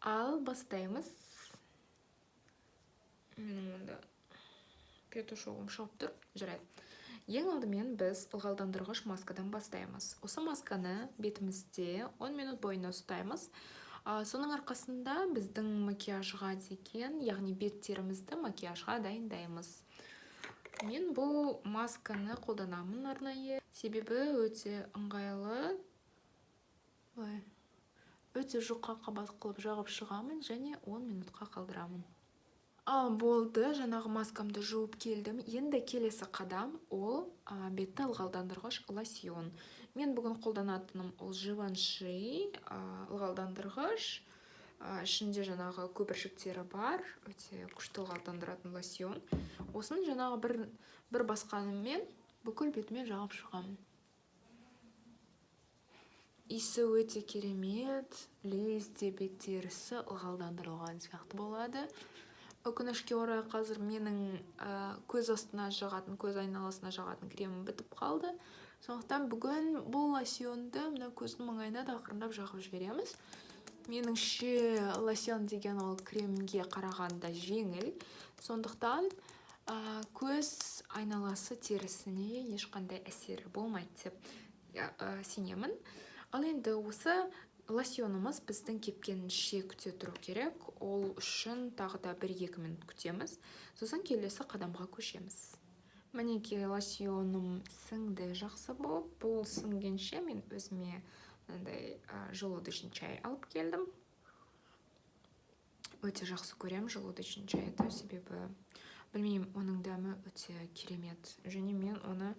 Ал бастаймыз. Менің онда петушогым шығып тұр. Жарайды. Ең алдымен біз ылғалдандырғыш маскадан бастаймыз. Осы масканы бетімізде 10 минут бойына ұстаймыз. Соның арқасында біздің макияжға деген, яғни беттерімізді макияжға дайындаймыз. Мен бұл масканы қолданамын арнайы, себебі өте ыңғайлы. Өте жұқа қабат қылып жағып шығамын және 10 минутқа қалдырамын. Болды, жаңағы маскамды жуып келдім. Енді келесі қадам ол бетті ылғалдандырғыш лосьон. Мен бүгін қолданатыным ол Givenchy ылғалдандырғыш. Ішінде жаңағы көпіршіктері бар, өте күшті ылғалдандыратын лосьон. Осының жаңағы бір басқаныммен бүкіл бетіме жағып шығамын. Иісі өте керемет, лезде бет терісі ылғалдандырылған сияқты болады. Өкінішке орай қазір менің көз астына жағатын, көз айналасына жағатын кремім бітіп қалды. Сондықтан бүгін бұл лосьонды мына көздің маңайына да ақырындап жағып жібереміз. Меніңше лосьон деген ол кремге қарағанда жеңіл. Сондықтан көз айналасы терісіне ешқандай әсері болмайды деп сенемін. Ал енді осы лосьонымыз біздің кепкенінше күте тұру керек. Ол үшін тағы да 1-2 минут күтеміз. Сосын келесі қадамға көшеміз. Мінекей лосьоным сіңді жақсы болып, бұл сіңгенше мен өзіме желудочный чай алып келдім. Өте жақсы көрем желудочный чайды, себебі білмеймін, оның дәмі өте керемет. Және мен оны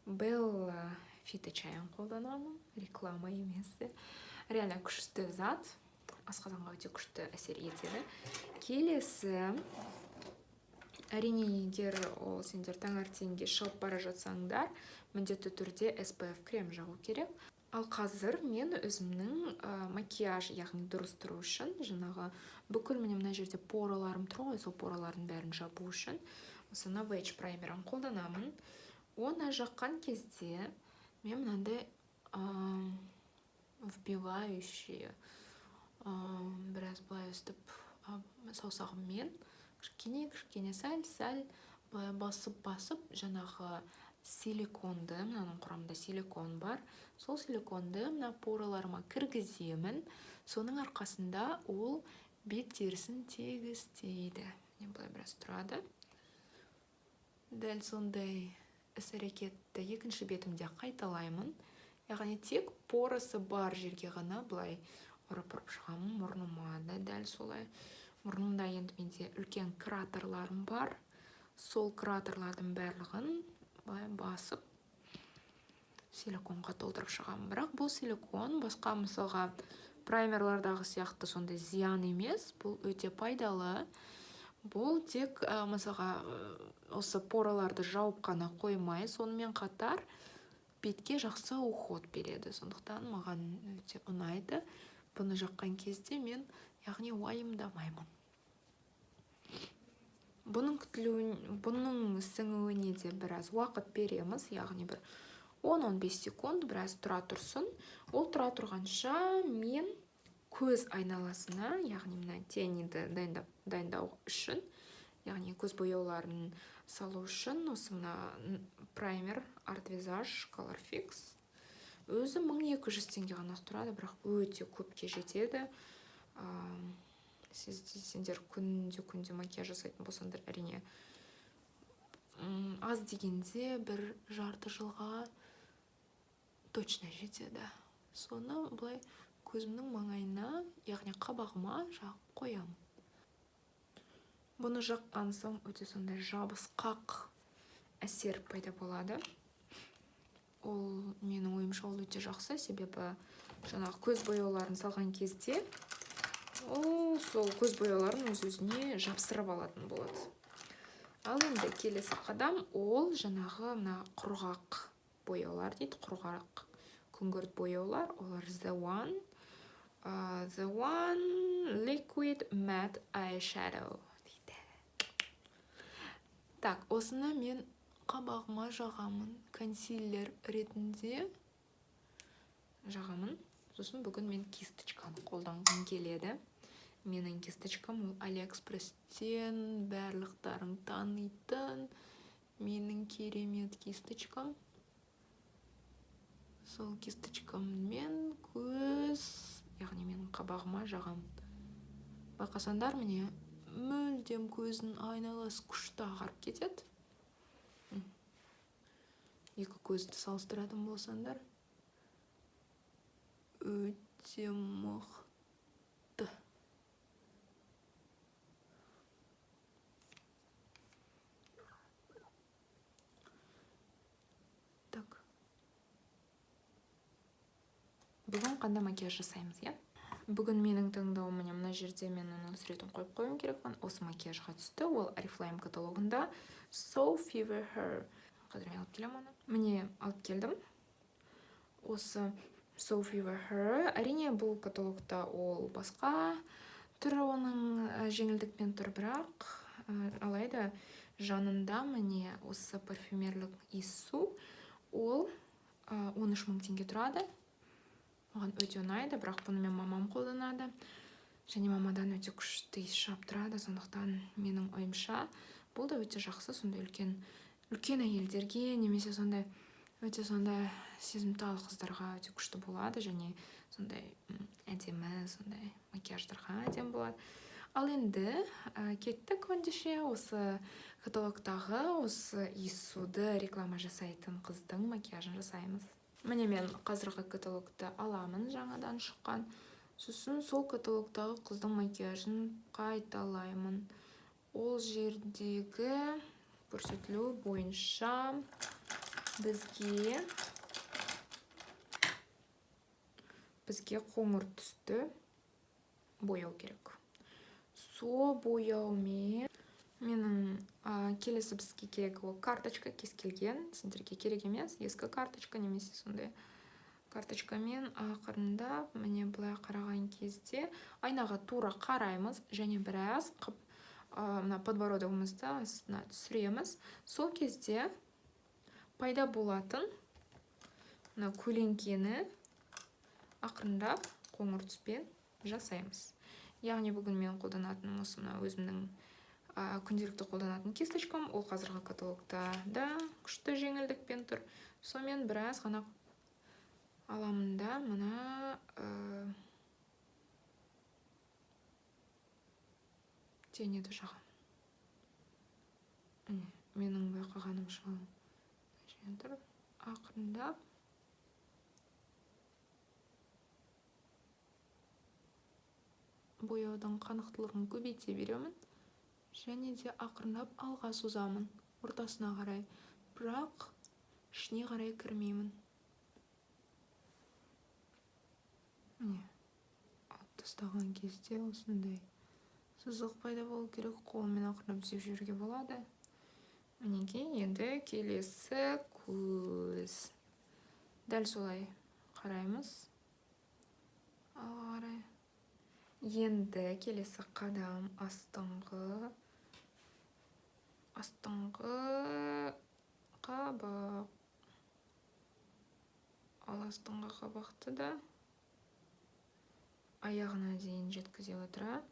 Bella Vita чайын қолданамын, реклама емес. Реально күшті зат, асқазанға өте күшті әсер етеді. Келесі, әрине егер сендер таңертеңге шығып бара жатсаңдар, міндетті түрде SPF крем жағу керек. Ал қазір мен өзімнің макияж, яғни дұрыс тұру үшін, жаңағы бүкіл мына жерде пораларым тұр ғой, сол поралардың бәрін жабу үшін осы Novage праймерін қолданамын. Оны жаққан кезде мен мынандай вбивающие біраз былай өстіп саусағыммен кішкене сәл басып жаңағы силиконды, мынаның құрамында силикон бар, сол силиконды мына пораларыма кіргіземін. Соның арқасында ол бет терісін тегістейді. Былай біраз тұрады. Дәл сондай іс-әрекетті екінші бетімде қайталаймын. Яғни тек порасы бар жерге ғана былай ұрып шығамын мұрныма да, дәл солай. Мұрнымда енді менде үлкен кратерларым бар. Сол кратерлардың барлығын басып силиконға толтырып шығамын. Бірақ бұл силикон басқа мысалға праймерлардағы сияқты сондай зиян емес. Бұл өте пайдалы. Бұл тек мысалға осы пораларды жауып қана қоймай, сонымен қатар бетке жақсы уход береді. Сондықтан маған өте ұнайды. Бұны жаққан кезде мен яғни уайымдамаймын. Бұның сіңуіне де біраз уақыт береміз, яғни бір 10-15 секунд біраз тұра тұрсын. Ол тұра тұрғанша мен көз айналасына, яғни мына тенниді дайындау үшін, яғни көз бояуларын салу үшін осы мына праймер Art Visage Color Fix өзі 1200 теңге ғана тұрады, бірақ өте көпке жетеді. Сендер күнде макияж жасайтын болсаңдар, әрине аз дегенде бір жарты жылға точно жетеді. Соны бұлай көзімнің маңайына, яғни қабағыма жағып қоямын. Бұны жаққан соң өте сондай жабысқақ әсер пайда болады. Ол менің ойымша ол өте жақсы, себебі жаңағы көз бояуларын салған кезде сол көз бояуларын өз-өзіне жапсырып алатын болады. Ал енді келесі қадам ол жаңағы құрғақ бояулар дейді, құрғақ күңгірт бояулар, олар The One Liquid Matte Eyeshadow дейді. Так, осыны мен қабағыма жағамын, консилер ретінде жағамын. Сосын бүгін мен кисточканы қолданғым келеді. менің кисточкам ол Алиэкспресстен барлықтарың танитын менің керемет кисточкам. Сол кисточкаммен көз, яғни менің қабағыма жағам. Байқасаңдар, міне мүлдем көздің айналасы күшті ағарып кетеді. Екі көзді салыстыратын болсаңдар, өте мықты. Так. Бүгін қандай макияж жасаймыз, иә? Бүгін менің таңдауым мына жерде мен оның суретін қойып қоюым керекпін. Осы макияжға түсті. Ол Oriflame каталогында So Fever Her. Қазір мен алып келем оны. Міне алып келдім. Осы So Fever Her. Әрине бұл каталогта ол басқа түрі оның жеңілдікпен тұр, бірақ алайда жанында міне осы парфюмерлік иіссу ол 13 000 теңге тұрады. Оған өте ұнайды, бірақ бұны мен мамам қолданады. Және мамадан өте күшті иіс шығып тұрады, сондықтан менің ойымша бұл да өте жақсы, сондай үлкен әйелдерге, немесе сондай өте сондай сезімтал қыздарға өте күшті болады, және сондай әдемі, сондай макияждарға әдемі болады. Ал енді кеттік ендеше осы каталогтағы осы иіссуды реклама жасайтын қыздың макияжын жасаймыз. Міне мен қазіргі каталогты аламын, жаңадан шыққан. Сосын сол каталогтағы қыздың макияжын қайталаймын. Ол жердегі көрсетілу бойынша бізге қоңыр түсті бояу керек. Со бояумен менің келесі бізге керек ол карточка, кез келген, сендерге керек емес, ескі карточка немесе сондай карточкамен ақырындап міне былай қараған кезде айнаға тура қараймыз және біраз мына подбородогымызды астына түсіреміз. Сол кезде пайда болатын мына көлеңкені ақырындап қоңыр түспен жасаймыз. Яғни бүгін мен қолданатын осы өзімнің күнделікті қолданатын кисточкам, ол қазіргі каталогта да күшті жеңілдікпен тұр. Сонымен біраз ғана аламын да мына тенеді жағам. Менің байқағанымша ақырындап бояудың қанықтылығын көбейте беремін. Және де ақырындап алға созамын, ортасына қарай, бірақ ішіне қарай кірмеймін. Міне, алып тастаған кезде осындай сызық пайда болу керек, қолмен ақырындап түзеп жіберуге болады. Мінеки, енді келесі көз. Дәл солай қараймыз. Алға қарай. Енді келесі қадам астыңғы қабақ. Ал астыңғы қабақты да аяғына дейін жеткізе отыра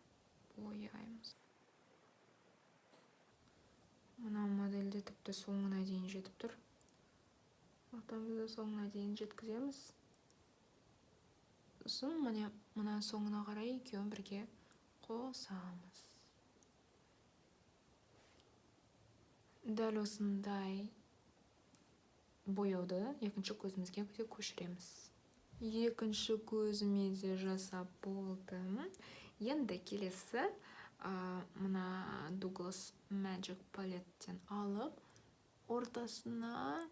бояймыз. Мына модельде тіпті соңына дейін жетіп тұр. Біз соңына дейін жеткіземіз. Сосын мына соңына қарай екеуін бірге қосамыз. Дәл осындай бояуды екінші көзімізге көшіреміз. Екінші көзіме де жасап болдым. Енді келесі мына Douglas Magic палеттен алып, ортасына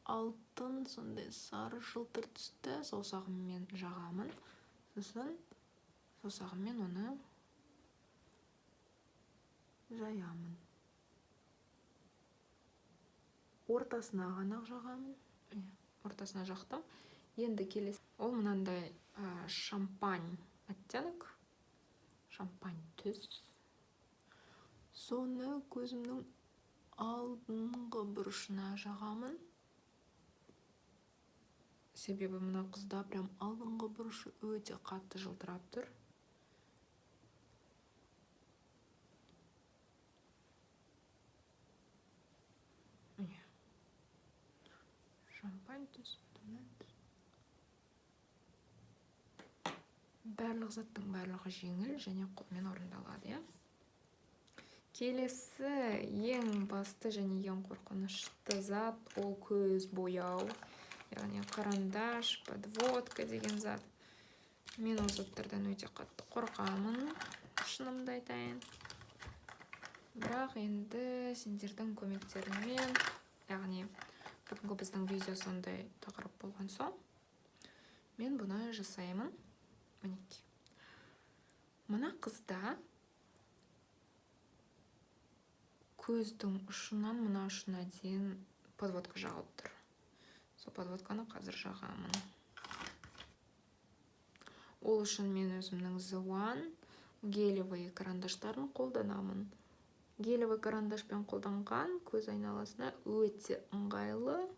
алтын сондай сары жылтыр түсті саусағыммен жағамын. Сосын саусағыммен оны жаямын. Ортасына ғана жағамын. Ортасына жақтым. Енді келесі ол мынандай шампань оттенок. Шампань түс. Соны көзімнің алдыңғы бұрышына жағамын. себебі мына қызда прям алдыңғы бұрышы өте қатты жылтырап тұр. Шампань түс. Барлық заттың барлығы жеңіл және қолмен орындалады, Келесі ең басты және ең қорқынышты зат ол көз бояу, яғни қарандаш, подводка деген зат. Мен ол заттардан өте қатты қорқамын, шынымды айтайын. Бірақ енді сендердің көмектеріңмен, яғни бүгінгі біздің видео сондай тақырып болған соң, мен бұны жасаймын. Мінеки. Мына қызда көздің ұшынан мына ұшына дейін подводка жағылып тұр. Сол подводканы қазір жағамын. Ол үшін мен өзімнің The One гелевый карандаштарын қолданамын. Гелевый карандашпен қолданған көз айналасына өте ыңғайлы.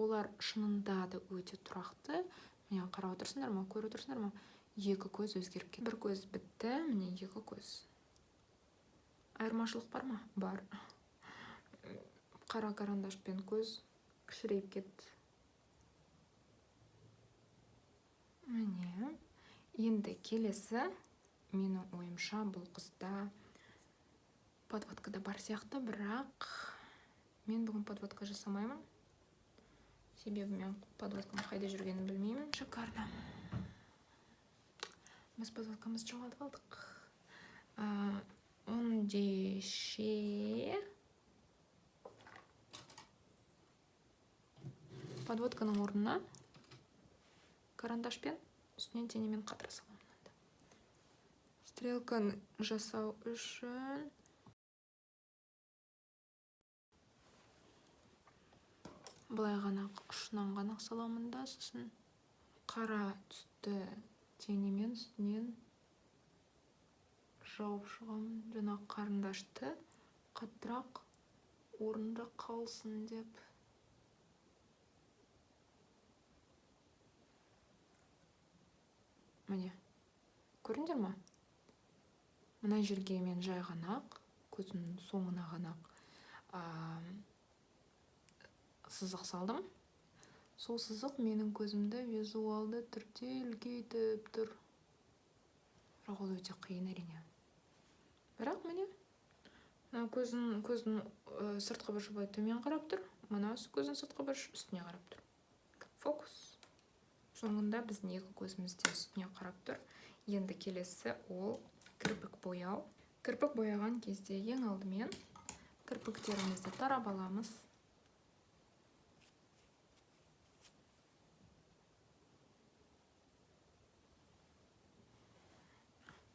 Олар шынында да өте тұрақты. Міне қарап отырсыңдар ма, көріп отырсыңдар ма? Екі көз өзгеріп кетті. Бір көз бітті, міне екі көз. Айырмашылық бар ма? Бар. Қара карандашпен көз кішірейіп кетті. Міне. Енді келесі менің ойымша бұл қызда подводкада бар сияқты, бірақ мен бүгін подводка жасамаймын. Себебі мен подводкам қайда жүргенін білмеймін. Шикарно. Біз подводкамызды жоғалтып алдық. Ендеше подводканың орнына карандашпен үстінен тенемен қатыра саламын. Стрелканы жасау үшін былай ғана ұшынан ғана саламын да, сосын қара түсті тенемен үстінен жауып шығамын. Жаңа қарындашты қаттырақ орында қалсын деп. Міне, көріңдер ма? Мына жерге мен жай ғанақ, көзінің соңына ғанақ сызық салдым. Сол сызық менің көзімді визуалды түрде үлкейтіп тұр. Бірақ ол өте қиын әрине. Бірақ міне, көздің сыртқы бұрышы былай төмен қарап тұр. Мынасы көздің сыртқы бұрышы үстіне қарап тұр. Фокус. Соңында біздің екі көзіміз де үстіне қарап тұр. Енді келесі ол кірпік бояу. Кірпік бояған кезде ең алдымен кірпіктерімізді тарап аламыз.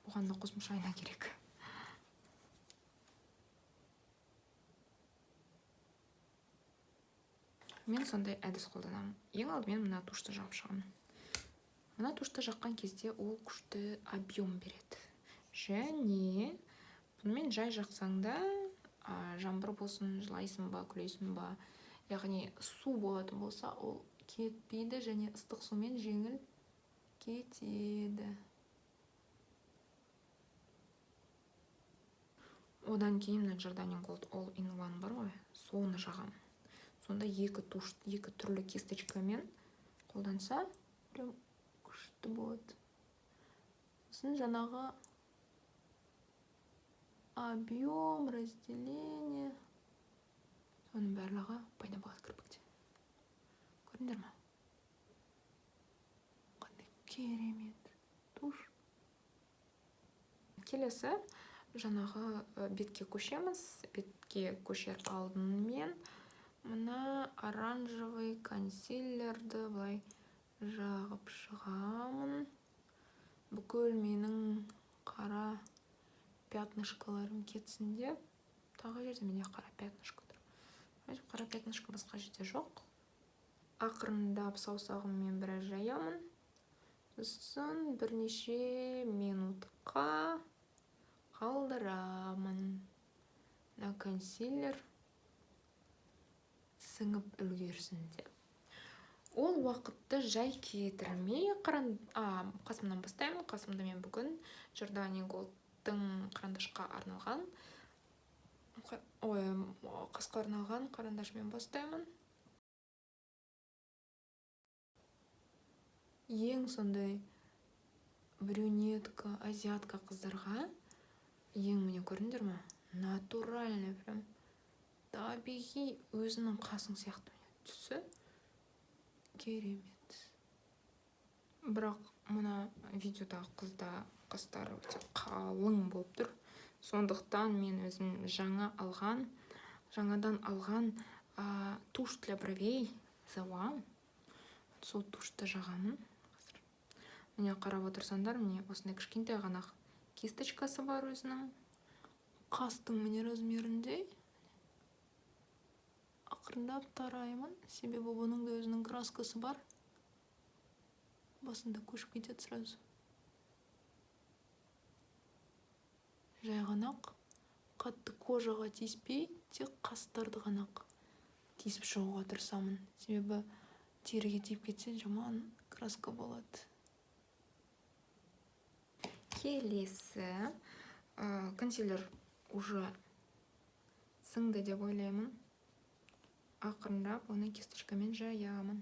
Бұған да қосымша айна керек. Мен сондай әдіс қолданамын. Ең алдымен мына тушты жағып шығамын. Мына тушты жаққан кезде ол күшті объем береді. Және бұнымен жай жақсаң да, жаңбыр болсын, жылайсың ба, күлейсің ба, яғни су болатын болса, ол кетпейді және ыстық сумен жеңіл кетеді. Одан кейін мына Jardin Gold All in One бар ғой, соны жағам. Сонда екі түрлі кисточкамен қолданса, прям күшті болады. Сосын жаңағы объем, разделение, соның барлығы пайда болады кірпікте. Көрдіңдер ма? Қандай керемет туш. Келесі жаңағы бетке көшеміз. Бетке көшер алдымен мына оранжевый консилерді былай жағып шығамын. Бүкіл менің қара пятнышкаларым кетсін деп. Тағы жерде менде қара пятнышка тұр. Қара пятнышка басқа жерде жоқ. Ақырындап саусағыммен біраз жаямын. Сосын бірнеше минутқа қалдырамын. Мына консилер сіңіп үлгерсін деп. Ол уақытты жай кетірмей қасымнан бастаймын. Қасымда мен бүгін Jordani Gold'тың қарандашқа арналған қасқа арналған қарандашымен бастаймын. Ең сондай брюнетка, азиатка қыздарға ең міне көрдіңдер ме? Натуральный, прям табиғи өзінің қасың сияқты түсі керемет. Бірақ мына видеодағы қастары өте қалың болып тұр. Сондықтан мен өзім жаңадан алған тушь для бровей The One. Сол тушьты жағамын. Міне қарап отырсаңдар, міне осындай кішкентай ғана кисточкасы бар өзінің. Қастың міне размерінде. Ақырындап тараймын, себебі бұның да өзінің краскасы бар. Басында көшіп кетеді сразу. Жай ғанақ, қатты кожаға тиіспей, тек қастарды ғанақ тиісіп шығуға тырысамын. Себебі теріге тиіп кетсе жаман краска болады. Келесі консилер уже сіңді деп ойлаймын. Ақырындап оны кисточкамен жаямын.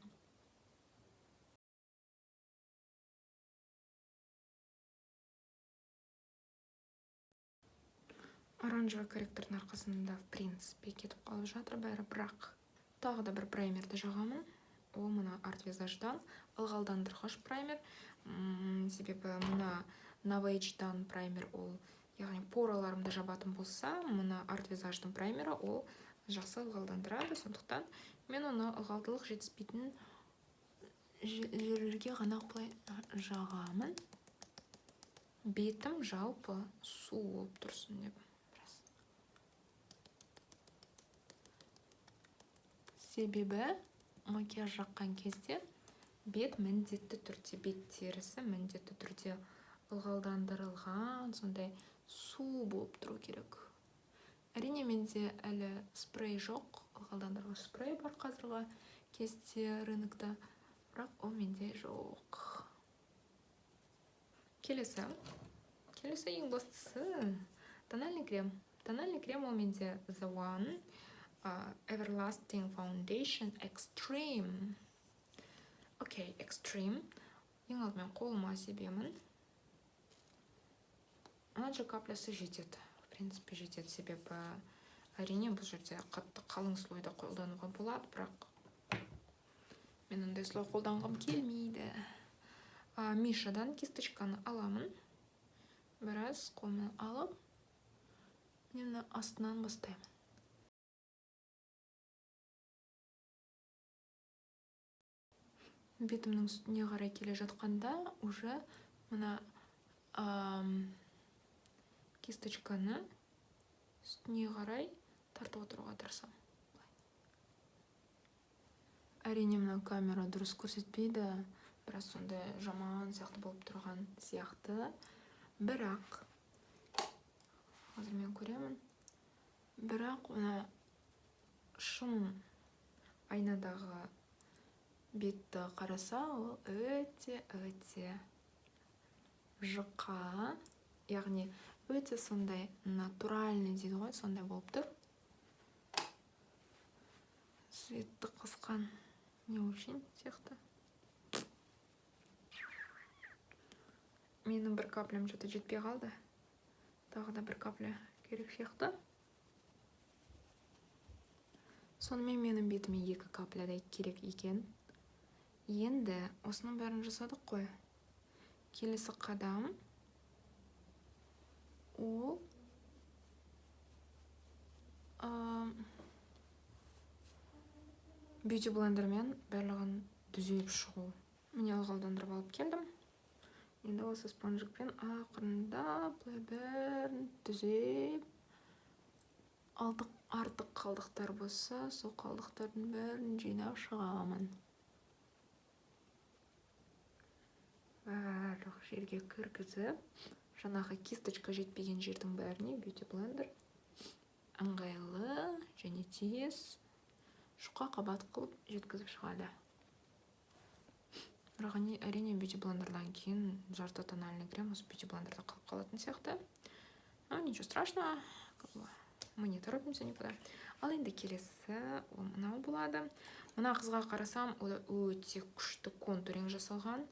Оранжевый корректордың арқасында в принципе кетіп қалып жатыр бәрі, бірақ тағы да бір праймерді жағамын. Ол мына Art Visage-дан ылғалдандырғыш праймер. Себебі мына Novage-дан праймер ол, яғни пораларымды жабатын болса, мына Art Visage-дан праймері ол жақсы ылғалдандырады. Сондықтан мен оны ылғалдылық жетіспейтін жерлерге ғана жағамын. Бетім жалпы су болып тұрсын деп. Себебі макияж жаққан кезде бет міндетті түрде, бет терісі міндетті түрде ылғалдандырылған, сондай су болып тұру керек. Әрине менде әлі спрей жоқ, ылғалдандырғыш спрей бар қазіргі кезде рынокта, бірақ ол менде жоқ. Келесі ең бастысы тональный крем. Тональный крем ол менде The One Everlasting Foundation Extreme. Окей, Extreme. Ең алдымен қолыма себемін. Анша каплясы жетеді. В принципе, жетеді, себебі әрине бұл жерде қатты қалың слойды қолдануға болады, бірақ мен ондай слой қолданғым келмейді. Мишадан кисточканы аламын. Біраз қолмен алып, мені астынан бастаймын. Бетімнің үстіне қарай келе жатқанда уже мына кисточканы үстіне қарай тартып отыруға тырысамын. Әрине мына камера дұрыс көрсетпейді, біраз сондай жаман сияқты болып тұрған сияқты. Бірақ қазір мен көремін. Бірақ мына шын айнадағы бетті қараса, ол өте жұқа, яғни өте сондай натуральный дейді ғой, сондай болып тұр. Светті қысқан не үшін сияқты. Менің бір каплям что-то жетпей қалды. Тағы да бір капля керек сияқты. Сонымен менің бетіме 2 каплядай керек екен. Енді осының бәрін жасадық қой. Келесі қадам ол бьюти блендермен барлығын түзеп шығу. Міне ылғалдандырып алып келдім. Енді осы спонжикпен ақырындап бәрін түзеп, артық қалдықтар болса, сол қалдықтардың бәрін жинап шығамын. Барлық жерге кіргізіп, жаңағы кисточка жетпеген жердің бәріне бьюти блендер ыңғайлы және тез жұқа қабат қылып жеткізіп шығады. бірақ әрине бьюти блендердан кейін жарты тональный крем осы бьюти блендерда қалып қалатын сияқты. Но ничего страшного, мы не торопимся никуда. Ал енді келесі мынау болады. Мына қызға қарасам, өте күшті контуринг жасалған.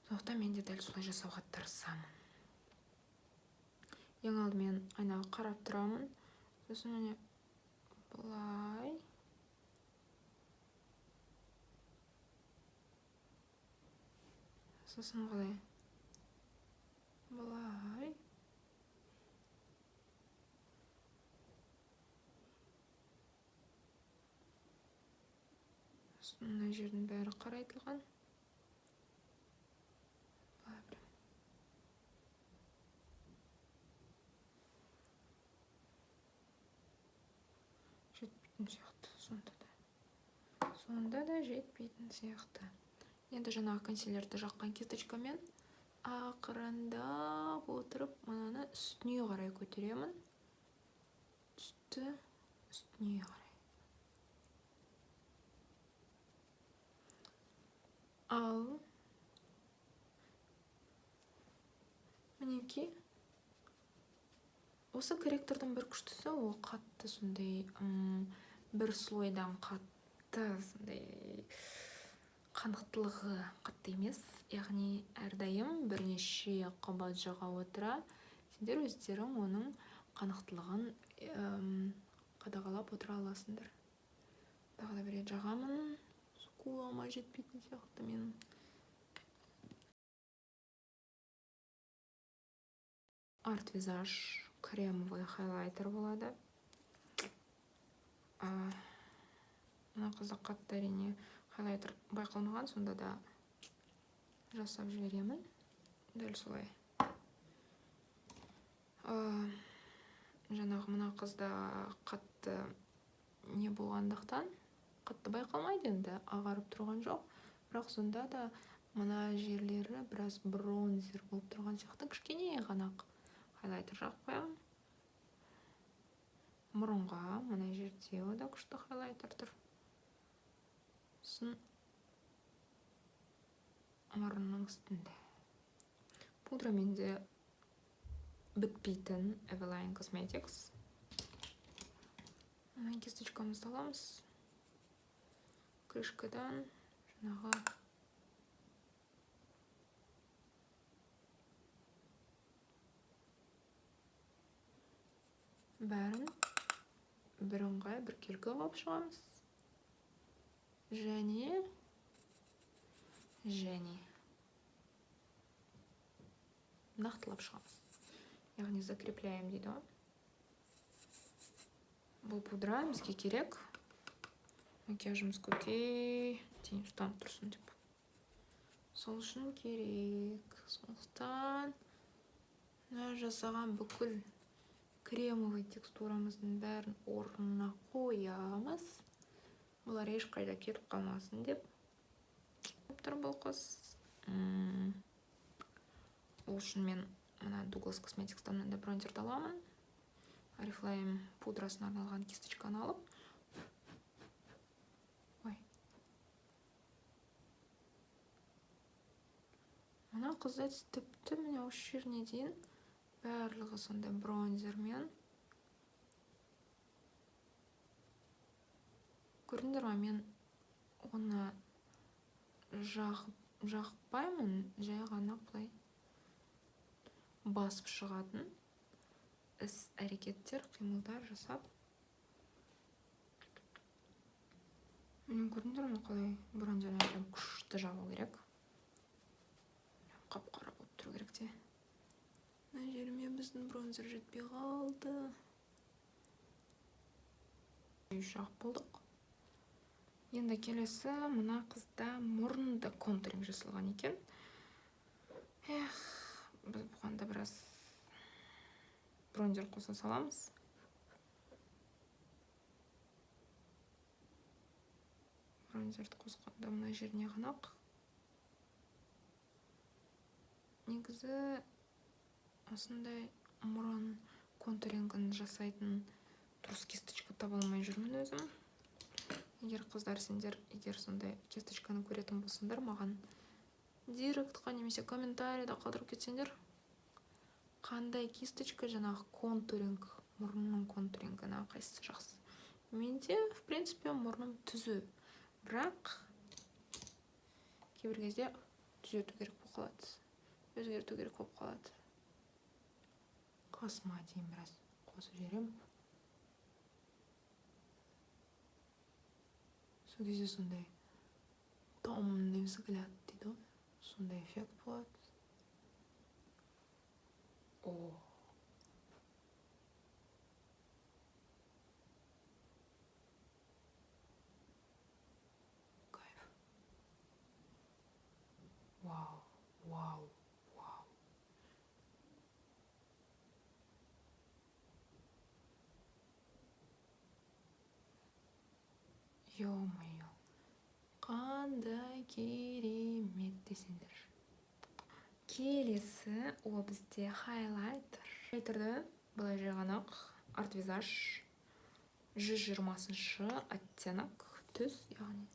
Сондықтан мен де дәл солай жасауға тырысамын. Ең алдымен айнаға қарап тұрамын. Сосын міне былай. Сосын былай. Былай. Мына жердің бәрі қарайтылған. Жетпейтін сияқты сонда да жетпейтін сияқты. Енді жаңағы консилерді жаққан кисточкамен ақырындап отырып, мынаны үстіне қарай көтеремін. Үстіне қарай. Ал мінекей, осы корректордың бір күштісі, ол қатты сондай бір слойдан қатты сондай қанықтылығы қатты емес, яғни әрдайым бірнеше қабат жаға отыра, сендер өздерің оның қанықтылығын қадағалап отыра аласыңдар. Тағы да бір рет жағамын. Қулама жетпейтін сияқты менің. Арт визаж кремовый хайлайтер болады. Мына қызда қатты әрине хайлайтер байқалмаған, сонда да жасап жіберемін. Дәл солай. Жаңағы мына қызда қатты не болғандықтан қатты байқалмайды, енді ағарып тұрған жоқ. Бірақ сонда да мына жерлері біраз бронзер болып тұрған сияқты, кішкене ғана хайлайтер жағып қоямын. Мұрынға мына жерде ода күшті хайлайтер тұр. Сосын мұрынның үстінде. Пудрамен де бітпейтін Eveline Cosmetics. Мына кисточкамызды аламыз. Крышкадан жаңағы бәрін бірыңғай біркелкі қылып шығамыз. Және нақтылап шығамыз. Яғни закрепляем дейді. Бұл пудра бізге керек. Макияжымыз көтей ұстанып тұрсын деп. Сол үшін керек. Сондықтан жасаған бүкіл кремовый текстурамыздың бәрін орнына қоямыз. Бұлар ешқайда кетіп қалмасын деп. Тұр бұл қыз. Ол үшін мен мына Douglas Cosmetics'тан мынандай бронзерді аламын. Oriflame пудрасына арналған кисточканы алып. Мына қызда тіпті міне осы жеріне дейін барлығы сондай бронзермен. Көрдіңдер ме, мен оны жақпаймын, жай ғана былай басып шығатын іс-әрекеттер, қимылдар жасап. Мен көрдіңдер ме, қалай бронзермен күшті жағу керек. Қап-қара болып тұру керек те. Мына жеріме біздің бронзер жетпей қалды. Шақ болдық. Енді келесі мына қызда мұрынды контуринг жасалған екен. Біз бұғанда біраз бронзер қоса саламыз. Бронзерді қосқанда мына жеріне ғанақ. Негізі осындай мұрын контурингін жасайтын дұрыс кисточка таба алмай жүрмін өзім. Егер қыздар, сендер егер сондай кисточканы көретін болсаңдар, маған директқа немесе комментарийда қалдырып кетсеңдер, қандай кисточка жаңағы контуринг, мұрынның контурингіне қайсысы жақсы. Менде, в принципе, мұрным түзу, бірақ кейбір кезде түзету керек болып қалады, өзгерту керек болып қалады. Қасыма дейін біраз қосып жіберем. Сол кезде сондай томный взгляд дейді ғой, сондай эффект болады. О, кайф. Вау, вау, вау. Ё-моё, қандай керемет десеңдер. Келесі ол бізде хайлайтер. Хайлайтерді былай жайғанақ арт-визаж 120-шы оттенок түс, яғни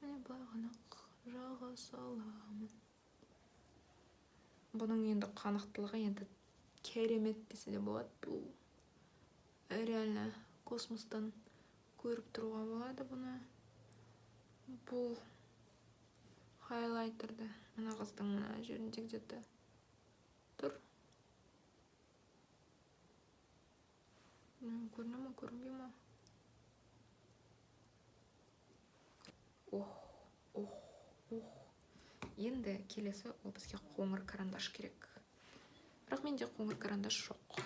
міне былай ғанақ жаға саламын. Бұның енді қанықтылығы енді керемет десе де болады. Бұл реально космостан көріп тұруға болады бұны. Бұл хайлайтерді мына қыздың мына жерінде где-то тұр. Көріне ма, көрінбей ма? Енді келесі ол бізге қоңыр карандаш керек. Бірақ менде қоңыр карандаш жоқ.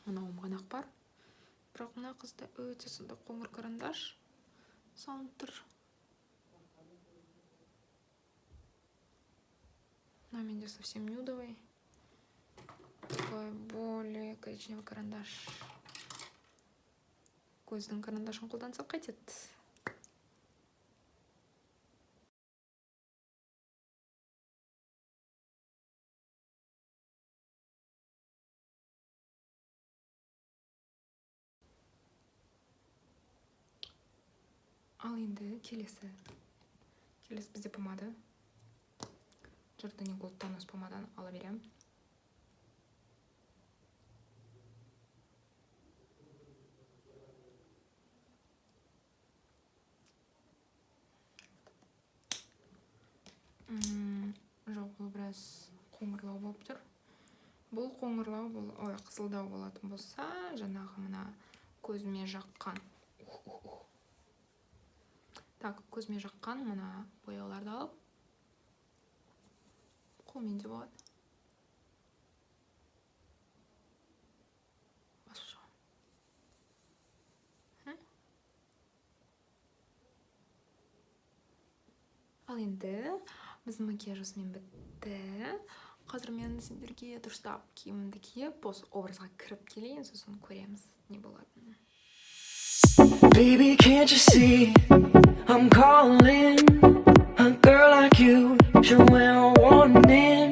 Мынауым ғанақ бар. Бірақ мына қызда өте сонда қоңыр карандаш салынып тұр. Мына менде совсем нюдовый. Такой более коричневый карандаш. Көздің карандашын қолдансақ қайтеді. Ал енді келесі бізде помада. Jordani Gold Thanos помаданы ала берем. Жоқ, бұл біраз қоңырлау болып тұр. Бұл қоңырлау, қызылдау болатын болса, жаңағы мына көзіме жаққан. Так, көзіме жаққан мына бояуларды алып, қолмен де болады. Басып шығам. Ал енді біздің макияжымыз бітті. Қазір мен сендерге дұрыстап киімімді киіп, осы образға кіріп келейін, сосын көреміз не болатынын. Baby, can't you see I'm calling a girl like you? Should wear warning.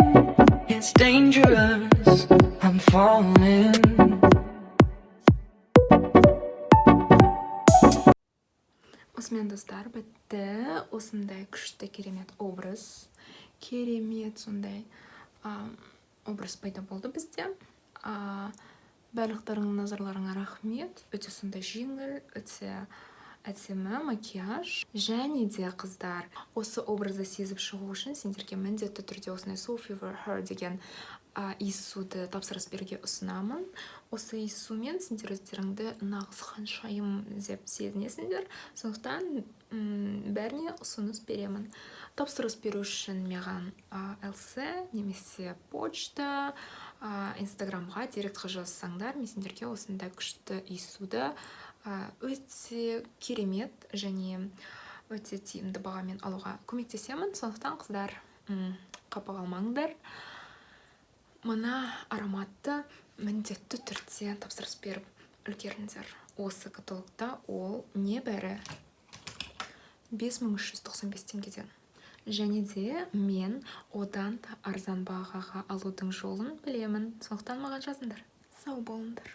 It's dangerous. I'm falling. Осымен достар, бітті. Осындай күшті керемет образ. Керемет сондай образ пайда болды бізде. Барлықтарыңның назарларыңа рахмет. Өте сондай жеңіл, өте әдемі макияж. Және де қыздар, осы образды сезіп шығу үшін сендерге міндетті түрде осындай Sophie for Her деген иіссуды тапсырыс беруге ұсынамын. Осы иіссумен сендер өздеріңді нағыз ханшайым деп сезінесіңдер. Сондықтан бәріне ұсыныс беремін. Тапсырыс беру үшін маған LC немесе почта, инстаграмға директқа жазсаңдар, мен сендерге осындай күшті иіссуды өте керемет және өте тиімді бағамен алуға көмектесемін. Сондықтан қыздар, қапа қалмаңдар. Мына ароматты міндетті түрде тапсырыс беріп үлгеріңдер. Осы каталогта ол небәрі 5395 теңгеден. Және де мен одан да арзан бағаға алудың жолын білемін. Сондықтан маған жазыңдар. Сау болыңдар.